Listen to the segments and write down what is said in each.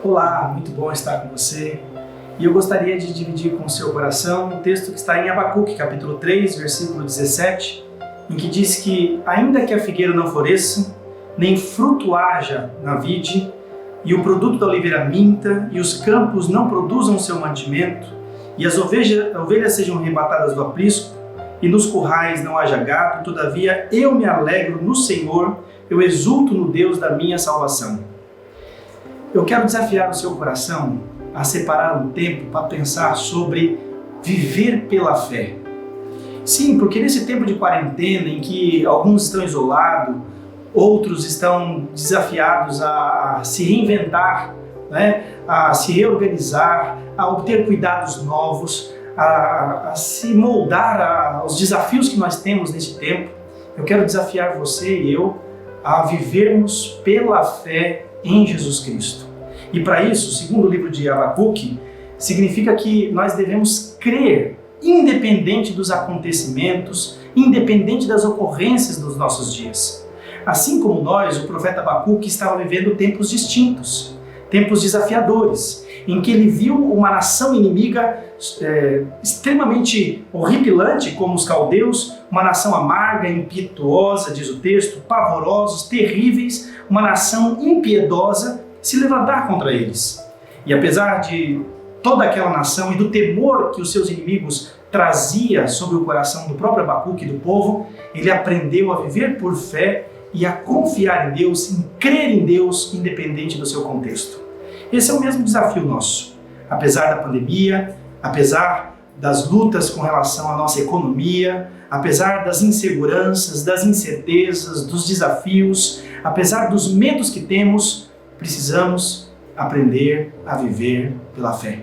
Olá, muito bom estar com você. E eu gostaria de dividir com o seu coração um texto que está em Abacuque, capítulo 3, versículo 17, em que diz que ainda que a figueira não floresça, nem fruto haja na vide, e o produto da oliveira minta, e os campos não produzam seu mantimento, e as ovelhas sejam arrebatadas do aprisco, e nos currais não haja gado, todavia eu me alegro no Senhor, eu exulto no Deus da minha salvação. Eu quero desafiar o seu coração a separar um tempo para pensar sobre viver pela fé. Sim, porque nesse tempo de quarentena em que alguns estão isolados, outros estão desafiados a se reinventar, a se reorganizar, a obter cuidados novos, a se moldar aos desafios que nós temos nesse tempo, eu quero desafiar você e eu a vivermos pela fé em Jesus Cristo. E para isso, segundo o livro de Abacuque, significa que nós devemos crer, independente dos acontecimentos, independente das ocorrências dos nossos dias. Assim como nós, o profeta Abacuque estava vivendo tempos distintos, tempos desafiadores, em que ele viu uma nação inimiga extremamente horripilante, como os caldeus, uma nação amarga, impietuosa, diz o texto, pavorosos, terríveis, uma nação impiedosa, se levantar contra eles. E apesar de toda aquela nação e do temor que os seus inimigos trazia sobre o coração do próprio Abacuque e do povo, ele aprendeu a viver por fé e a confiar em Deus, em crer em Deus, independente do seu contexto. Esse é o mesmo desafio nosso. Apesar da pandemia, apesar das lutas com relação à nossa economia, apesar das inseguranças, das incertezas, dos desafios, apesar dos medos que temos, precisamos aprender a viver pela fé.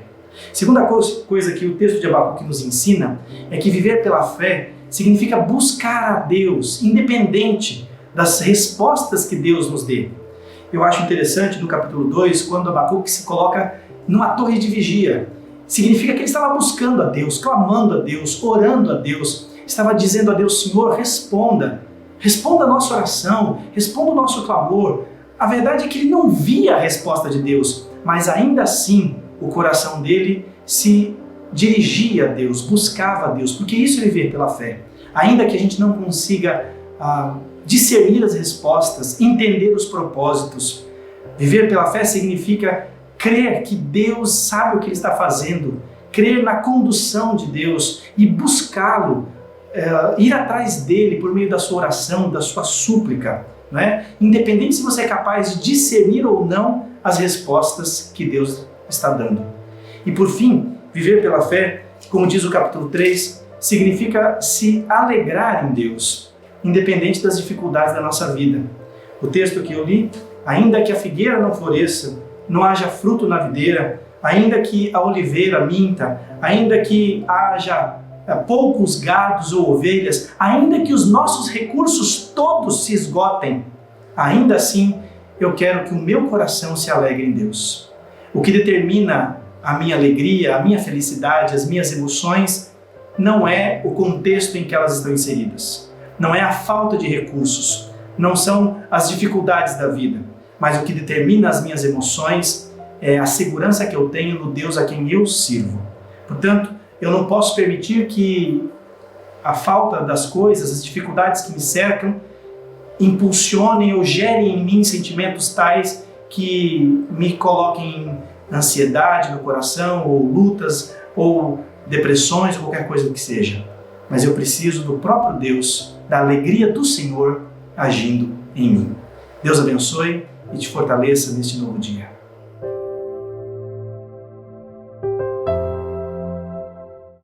Segunda coisa que o texto de Abacuque nos ensina é que viver pela fé significa buscar a Deus, independente das respostas que Deus nos dê. Eu acho interessante no capítulo 2, quando Abacuque se coloca numa torre de vigia. Significa que ele estava buscando a Deus, clamando a Deus, orando a Deus, estava dizendo a Deus: Senhor, responda a nossa oração, responda o nosso clamor. A verdade é que ele não via a resposta de Deus, mas ainda assim o coração dele se dirigia a Deus, buscava a Deus, porque isso é viver pela fé. Ainda que a gente não consiga discernir as respostas, entender os propósitos, viver pela fé significa crer que Deus sabe o que Ele está fazendo, crer na condução de Deus e buscá-lo, ir atrás dele por meio da sua oração, da sua súplica. Não é? Independente se você é capaz de discernir ou não as respostas que Deus está dando. E por fim, viver pela fé, como diz o capítulo 3, significa se alegrar em Deus, independente das dificuldades da nossa vida. O texto que eu li: ainda que a figueira não floresça, não haja fruto na videira, ainda que a oliveira minta, ainda que haja poucos gados ou ovelhas, ainda que os nossos recursos todos se esgotem, ainda assim eu quero que o meu coração se alegre em Deus. O que determina a minha alegria, a minha felicidade, as minhas emoções, não é o contexto em que elas estão inseridas, não é a falta de recursos, não são as dificuldades da vida, mas o que determina as minhas emoções é a segurança que eu tenho no Deus a quem eu sirvo. Portanto, eu não posso permitir que a falta das coisas, as dificuldades que me cercam, impulsionem ou gerem em mim sentimentos tais que me coloquem em ansiedade no coração, ou lutas, ou depressões, ou qualquer coisa que seja. Mas eu preciso do próprio Deus, da alegria do Senhor agindo em mim. Deus abençoe e te fortaleça neste novo dia.